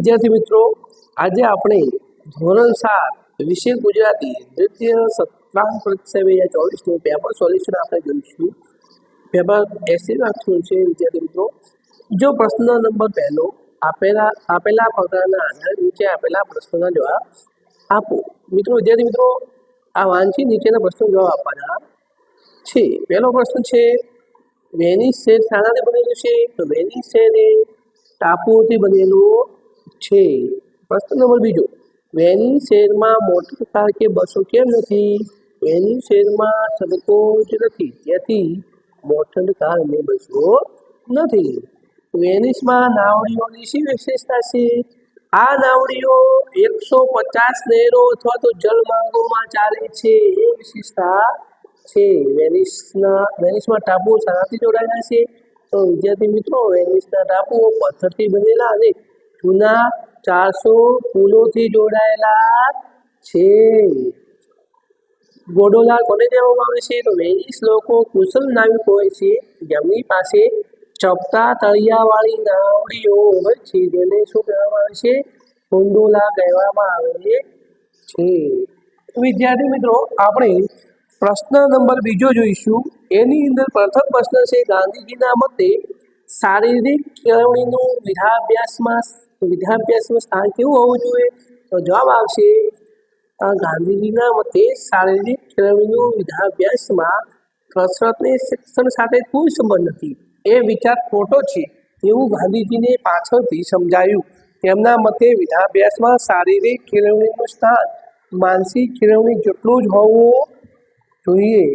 વિદ્યાર્થી મિત્રો, આજે આપણે ધોરણ 7 વિષય ગુજરાતી દ્વિતીય સત્રાંત પરીક્ષા 2024નું પેપર સોલ્યુશન આપણે જોઈશું. પેપર એસી માર્ક્સનું છે વિદ્યાર્થી મિત્રો. જો પ્રશ્ન નંબર પહેલો આપેલા પ્રકારના આધારે નીચે આપેલા પ્રશ્નોના જવાબ આપો. વિદ્યાર્થી મિત્રો, આ વાંચી નીચેના પ્રશ્નો જવાબ આપવાના છે. પહેલો પ્રશ્ન છે, વેનિસ શહેર શાનાથી બનેલું છે? તો વેનિસ શહેર એ ટાપુઓથી બનેલું છે. પ્રશ્ન નંબર બીજો, વેનિસ શહેરમાં મોટર કાર કે બસો કેમ નથી? વેનિસ શહેરમાં સડકો જ નથી, તેથી મોટર કાર અને બસો નથી. વેનિસમાં નાવડીઓની શી વિશેષતા છે? આ નાવડીઓ 150 નહેરો અથવા તો જળમાર્ગોમાં ચાલે છે, એ વિશેષતા છે. વેનિસમાં ટાપુઓ શાનાથી જોડાયેલા છે? તો વિદ્યાર્થી મિત્રો, વેનિસના ટાપુઓ પથ્થરથી બનેલા અને જૂના 400 પુલોથી જોડાયેલા છે. ગોંડોલા કોને કહેવામાં આવે છે? તો વેનિસ લોકો કુશલ નાવિક હોય છે, જેમની પાસે ચપટા તળિયાવાળી નાવડીઓ હોય છે, જેને શું કહેવામાં આવે છે? ગોંડોલા કહેવામાં આવે છે. વિદ્યાર્થી મિત્રો, આપણે પ્રશ્ન નંબર બીજો જોઈશું. એની અંદર પ્રથમ પ્રશ્ન છે, ગાંધીજીના મતે શારીરિક કેળવણીનું વિદ્યાભ્યાસમાં સ્થાન કેવું હોવું જોઈએ? તો જવાબ આવશે, ગાંધીજીના મતે શારીરિક કેળવણીનું વિદ્યાભ્યાસમાં કસરતને શિક્ષણ સાથે કોઈ સંબંધ નથી. એ વિચાર ખોટો છે તેવું ગાંધીજીને પાછળથી સમજાયું. તેમના મતે વિદ્યાભ્યાસમાં શારીરિક કેળવણીનું સ્થાન માનસિક કેળવણી જેટલું જ હોવું જોઈએ.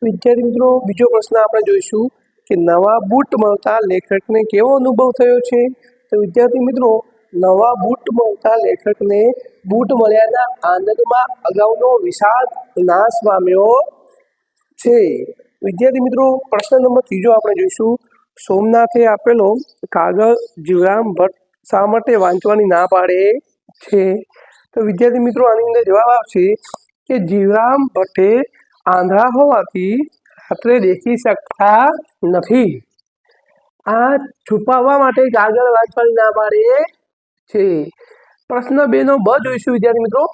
વિદ્યાર્થી મિત્રો, બીજો પ્રશ્ન આપણે જોઈશું કે નવા બૂટ મળતા લેખકને કેવો અનુભવ થયો છે? તો વિદ્યાર્થી મિત્રો, નવા બૂટ મળતા લેખકને બૂટ મળ્યાના આનંદમાં અગાઉનો વિષાદ નાશ પામ્યો છે. વિદ્યાર્થી મિત્રો, પ્રશ્ન નંબર ત્રીજો આપણે જોઈશું. સોમનાથે આપેલો કાગળ જીવરામ ભટ્ટ શા માટે વાંચવાની ના પાડે છે? તો વિદ્યાર્થી મિત્રો, આની અંદર જવાબ આવશે કે જીવરામ ભટ્ટે આંધળા હોવાથી રાત્રે દેખી શકતા નથી. આ છુપાવવા માટે કાગળ વાંચવાની ના પાડે છે. પ્રશ્ન 2 નો બ જોઈશું. વિદ્યાર્થી મિત્રો,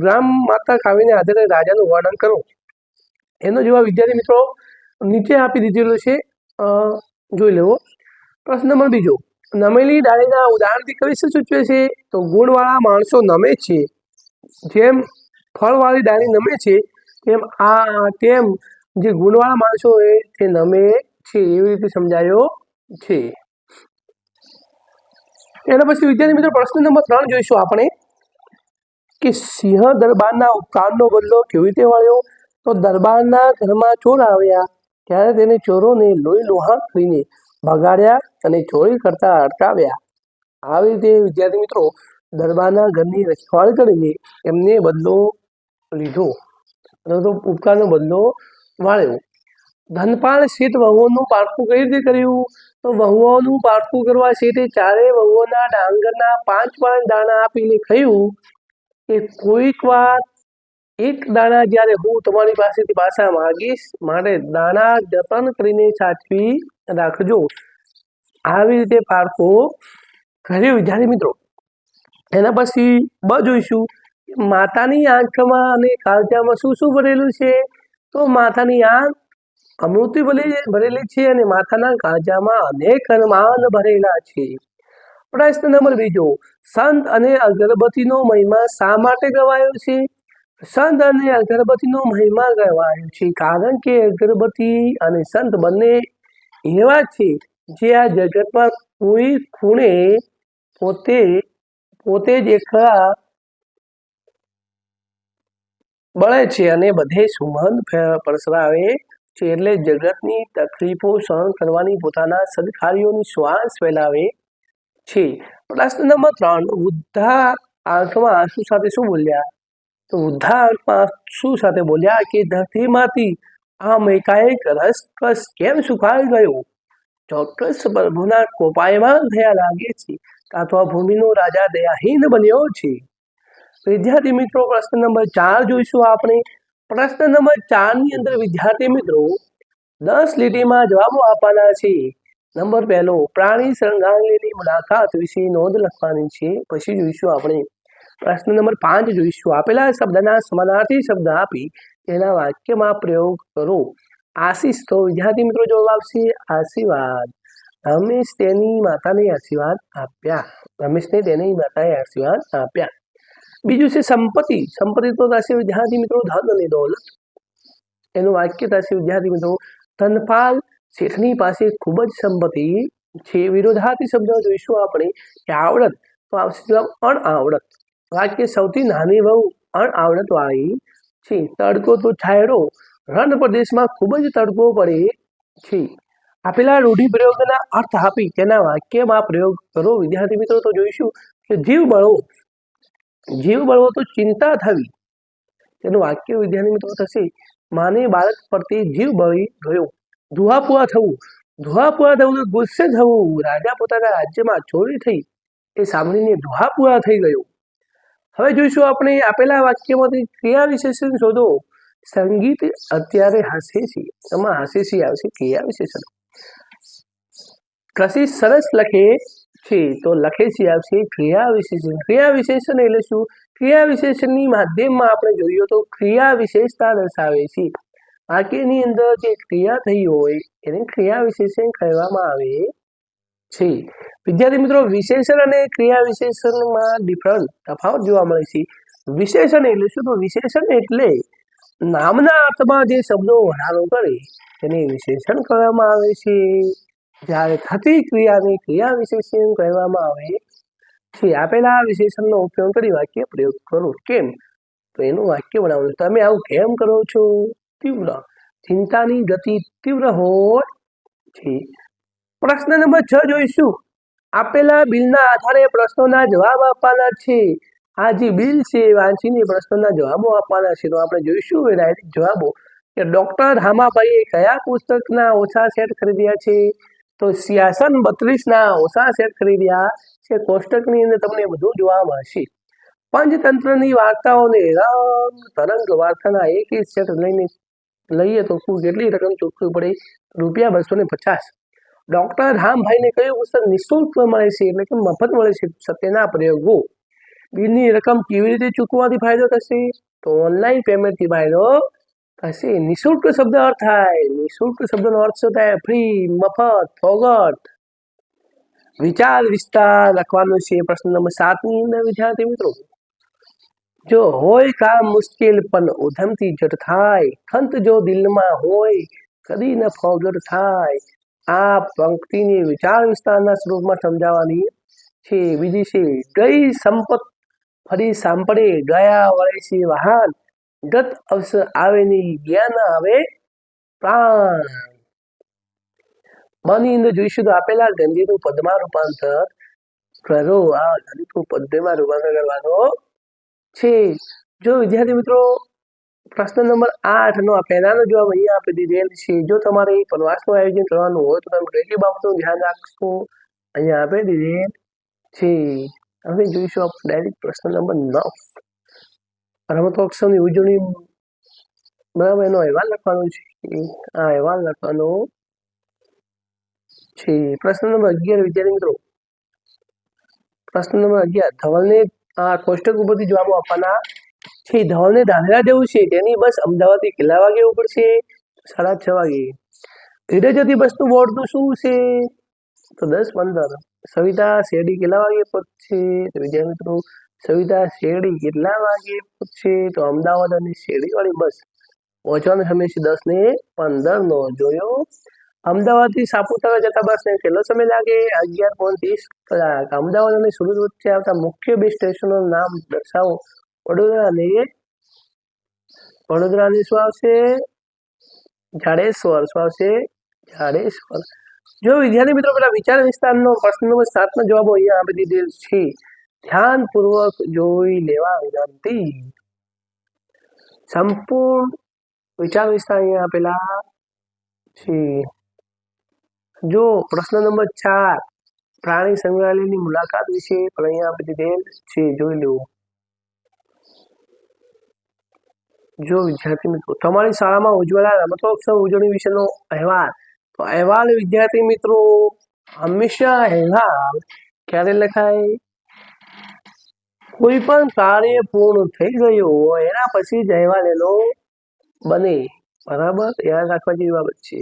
ગ્રામ માતા કાવ્યને આધારે રાજાનું વર્ણન કરો. એનો જવાબ વિદ્યાર્થી મિત્રો નીચે આપી દીધેલો છે, જોઈ લેવો. પ્રશ્ન નંબર બીજો, નમેલી ડાળીના ઉદાહરણથી કવિ શું સૂચવે છે? તો ગુણવાળા માણસો નમે છે, જેમ ફળવાળી ડાળી નમે છે તેમ જે ગુણવાળા માણસો હોય તે નમે છે, એવી રીતે સમજાયો છે. એના પછી વિદ્યાર્થી મિત્રો પ્રશ્ન નંબર 3 જોઈશું આપણે કે સિંહ દરબારના ઉપકારનો બદલો કેવી રીતે વળ્યો? તો દરબારના ઘરમાં ચોર આવ્યા ત્યારે તેને ચોરોને લોહી લોહાણ કરીને ભગાડ્યા અને ચોરી કરતા અટકાવ્યા. આવી રીતે વિદ્યાર્થી મિત્રો દરબારના ઘરની રખવાળી કરીને એમને બદલો લીધો, ઉપકારનો બદલો વાળ્યો. ધનપાલ શેઠ વહુઓનું પારખું કઈ રીતે કર્યું? તો વહુઓનું પારખું કરવા શેઠે ચારે વહુઓના ડાંગરના 5 દાણા આપીને કહ્યું કે કોઈક વાર એક દાણા જ્યારે હું તમારી પાસેથી પાછા માગીશ, માટે દાણા જતન કરીને સાચવી રાખજો. આવી રીતે પારખું કર્યું. વિદ્યાર્થી મિત્રો, એના પછી બ જોઈશું. માતાની આંખમાં અને કાળજામાં શું શું ભરેલું છે? તો માતાની આંખ અમૃતથી ભરેલી છે અને માતાના કાળજામાં અનેક અરમાન ભરેલા છે. પ્રશ્ન નંબર બીજો, સંત અને અગરબત્તીનો મહિમા શા માટે ગવાયો છે? સંત અને અગરબત્તીનો મહિમા ગવાયો છે કારણ કે અગરબત્તી અને સંત બંને એવા છે જે આ જગતમાં કોઈ ખૂણે પોતે જ એકલા બળે છે અને બધે સુગંધ પ્રસરાવે છે. એટલે જગતની તકલીફો સહન કરવાની પોતાના સદકાર્યોની શ્વાસ ફેલાવે છે. પ્રશ્ન નંબર 3, વૃદ્ધા આંખમાં આંસુ સાથે શું બોલ્યા? તો વૃદ્ધા આંખમાં આંસુ સાથે બોલ્યા કે ધરતીમાંથી આ એકાએક રસકસ કેમ સુકાઈ ગયો? ચોક્કસ પ્રભુના કોપાયમાન થયા લાગે છે, કાં તો આ ભૂમિનો રાજા દયાહીન બન્યો છે. વિદ્યાર્થી મિત્રો, પ્રશ્ન નંબર 4 જોઈશું આપણે. પ્રશ્ન નંબર 4 ની અંદર વિદ્યાર્થી મિત્રો 10 લીટીમાં જવાબો આપવાના છે. નંબર પહેલો, પ્રાણી સંગ્રહાલયની મુલાકાત વિશે નોંધ લખવાની છે. પછી જોઈશું આપણે પ્રશ્ન નંબર 5 જોઈશું. આપેલા શબ્દના સમાનાર્થી શબ્દ આપી તેના વાક્યમાં પ્રયોગ કરો. આશીષ, તો વિદ્યાર્થી મિત્રો જવાબ આવશે આશીર્વાદ. રમેશ તેની માતાને આશીર્વાદ આપ્યા. રમેશને તેની માતાએ આશીર્વાદ આપ્યા. બીજું છે સંપત્તિ. સંપત્તિ તો થશે વિદ્યાર્થી મિત્રો ધન અને દોલત. એનું વાક્ય થશે વિદ્યાર્થી મિત્રો, ધનપાલ શેઠની પાસે ખૂબ જ સંપત્તિ છે. વિરોધાર્થી શબ્દ જોઈશું આપણે કે આવડત, તો આવશે જવાબ અણઆવડત. વાક્ય સૌથી નાની વહુ અણઆવડત વાળી છે. તડકો તો છાયડો, રણ પ્રદેશમાં ખૂબ જ તડકો પડે છે. આપેલા રૂઢિપ્રયોગના અર્થ આપી તેના વાક્યમાં પ્રયોગ કરો. વિદ્યાર્થી મિત્રો તો જોઈશું કે જીવ બળવો. જીવ બળવો તો ચિંતા થવી. તેનું વાક્ય વિદ્યાર્થી મિત્રો થશે, માને બાળક પ્રત્યે જીવ બળી ગયો. ધુઆપુઆ થવું. ધુઆપુઆ થવું તો ગુસ્સે થવું. રાજા પોતાના રાજ્યમાં ચોરી થઈ એ સાંભળીને ધુઆપુઆ થઈ ગયો. હવે જોઈશું આપણે આપેલા વાક્યમાંથી ક્રિયા વિશેષણ શોધો. સંગીત અત્યારે હસે છે. એમાં હસે છે આવશે ક્રિયા વિશેષણ. કશિશ સરસ લખે છે, તો લખે છે આવશે ક્રિયા વિશેષણ. ક્રિયા વિશેષણ એટલે શું? ક્રિયા વિશેષણની માધ્યમમાં આપણે જોઈએ તો ક્રિયા વિશેષતા દર્શાવે છે. વાક્યની અંદર જે ક્રિયા થઈ હોય એને ક્રિયા વિશેષણ કહેવામાં આવે છે. વિદ્યાર્થી મિત્રો, વિશેષણ અને ક્રિયા વિશેષણમાં ડિફરન્ટ તફાવત જોવા મળે છે. વિશેષણ એટલે શું? તો વિશેષણ એટલે નામના અર્થમાં જે શબ્દો વધારો કરે તેને વિશેષણ કહેવામાં આવે છે. જ્યારે થતી ક્રિયાને ક્રિયા વિશેષણ કહેવામાં આવે છે. આપેલા વિશેષણનો ઉપયોગ કરી વાક્ય પ્રયોગ કરો. કેમ? તો એનું વાક્ય બનાવવાનું. તમે આવું કેમ કરો છો? તીવ્ર, ચિંતાની ગતિ તીવ્ર હોય છે. પ્રશ્ન નંબર 6 જોઈશું. આપેલા બિલના આધારે પ્રશ્નોના જવાબ આપવાના છે. આ જે બિલ છે વાંચીને પ્રશ્નોના જવાબો આપવાના છે. તો આપણે જોઈશું ડાયરેક્ટ જવાબો કે ડોક્ટર રામાભાઈએ કયા પુસ્તકના ઓછા સેટ ખરીદ્યા છે? તો સિયાસન 32ના ઓછા સેટ ખરીદ્યા છે. કોષ્ટકની અંદર તમને બધું જોવા મળશે. પંચતંત્રની વાર્તાઓને રંગ તરંગ વાર્તાના એક સેટ લઈએ તો કેટલી રકમ ચૂકવવી પડે? ₹250. ડોક્ટર રામભાઈને કયું પુસ્તક નિઃશુલ્ક મળે છે એટલે કે મફત મળે છે? સત્યના પ્રયોગો. બિલની રકમ કેવી રીતે ચૂકવવાથી ફાયદો થશે? તો ઓનલાઈન પેમેન્ટથી ફાયદો થશે. નિઃશુલ્ક શબ્દ અર્થ થાય. નિઃશુલ્ક શબ્દનો અર્થ શું થાય? ફ્રી, મફત, ફોગટ. વિચાર વિસ્તાર લખવાનું છે. પ્રશ્ન નંબર 7ની અંદર વિદ્યાર્થી મિત્રો, જો હોય કામ મુશ્કેલ પણ ઉધમથી જટ થાય, ખંત જો દિલમાં હોય કદી ન ફોગટ થાય. આ પંક્તિને વિચાર વિસ્તારના સ્વરૂપમાં સમજાવવાની છે. બીજી છે, ગઈ સંપત ફરી સાંપડે, ગયા વળે છે વાહન, ગત અવસર આવે નહીં, ગયા ન આવે પ્રાણ. બની અંદર જોઈશું તો આપેલા ગંજીનું પદમાં રૂપાંતર કરો. આ ગંજીનું પદ્યમાં રૂપાંતર કરવાનો છે. જો વિદ્યાર્થી મિત્રો પ્રશ્ન નંબર 8 નો પહેલાનો જવાબ અહીંયા આપી દીધેલ છે. જો તમારે પ્રવાસનું આયોજન કરવાનું હોય તો તમે કઈ બાબતનું ધ્યાન રાખશો? અહીંયા આપી દીધેલ છે. હવે જોઈશું આપણે ડાયરેક્ટ પ્રશ્ન નંબર 9. રમતોત્સવની ઉજવણી, બરાબર, એનો અહેવાલ લખવાનો છે. આ અહેવાલ લખવાનો છે. પ્રશ્ન નંબર 11 વિદ્યાર્થી મિત્રો, પ્રશ્ન નંબર 11, ધવલને આ કોષ્ટક ઉપરથી જવાબો આપવાના છે. ધવલને ધાનેરા જવું છે, તેની બસ અમદાવાદથી કેટલા વાગે ઉપડશે? 6:30 વાગે. ઘરે જતી બસનું બોર્ડનું શું છે? તો 10:15. સવિતા શેરડી કેટલા વાગે પહોંચશે? તો વિદ્યાર્થી મિત્રો, સવિતા શેરડી કેટલા વાગે પહોંચશે? તો અમદાવાદ અને શેરડીવાળી બસ પહોંચવાનો સમય છે 10:15 જોયો. અમદાવાદથી સાપુતારા જતા બસને કેટલો સમય લાગે? 11:30 કલાક. અમદાવાદ અને સુરત વચ્ચે આવતા મુખ્ય બે સ્ટેશનોનું નામ દર્શાવો. વડોદરાને શું આવશે? જાડેશ્વર. શું આવશે? જાડેશ્વર. જો વિદ્યાર્થી મિત્રો પેલા વિચાર વિસ્તારનો પ્રશ્ન નંબર 7 ના જવાબો અહીંયા આપી દીધેલ છે. ધ્યાનપૂર્વક જોઈ લેવા વિનંતી. સંપૂર્ણ વિચાર વિસ્તાર અહીંયા આપેલા છે. જો પ્રશ્ન નંબર 4, પ્રાણી સંગ્રહાલયની મુલાકાત વિશે પણ અહીંયા આપી દીધેલ છે. જોઈ લો. જો વિદ્યાર્થી મિત્રો તમારી શાળામાં ઉજવેલા રમતોત્સવ ઉજવણી વિશેનો અહેવાલ તો અહેવાલ વિદ્યાર્થી મિત્રો હંમેશા અહેવાલ ક્યારે લખાય? કોઈ પણ કાર્ય પૂર્ણ થઈ ગયું હોય એના પછી જ અહેવાલ એનો બને. બરાબર, યાદ રાખવા જેવી બાબત છે.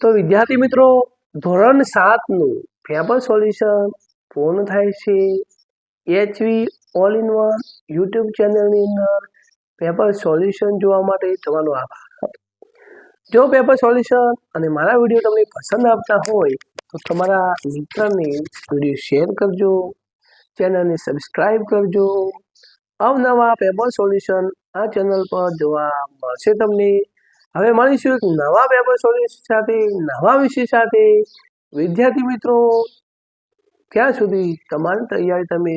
તો વિદ્યાર્થી મિત્રો ધોરણ 7 નું પેપર સોલ્યુશન પૂર્ણ થાય છે. HV all in one YouTube ચેનલની અંદર પેપર સોલ્યુશન જોવા માટે તમારો આભાર. જો પેપર સોલ્યુશન અને મારા વિડીયો તમને પસંદ આવતા હોય તો તમારા મિત્રને વિડીયો શેર કરજો, ચેનલને સબસ્ક્રાઈબ કરજો. અવનવા પેપર સોલ્યુશન આ ચેનલ પર જોવા મળશે તમને. હવે મળીશું એક નવા પેપર સોલ્યુશન સાથે, નવા વિષય સાથે. વિદ્યાર્થી મિત્રો ત્યાં સુધી તમારી તૈયારી તમે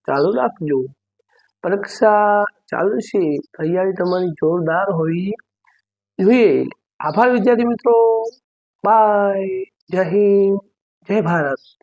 ચાલુ રાખજો. પરીક્ષા ચાલુ છે, તૈયારી તમારી જોરદાર હોવી જોઈએ. આભાર વિદ્યાર્થી મિત્રો. બાય. જય હિન્દ, જય ભારત.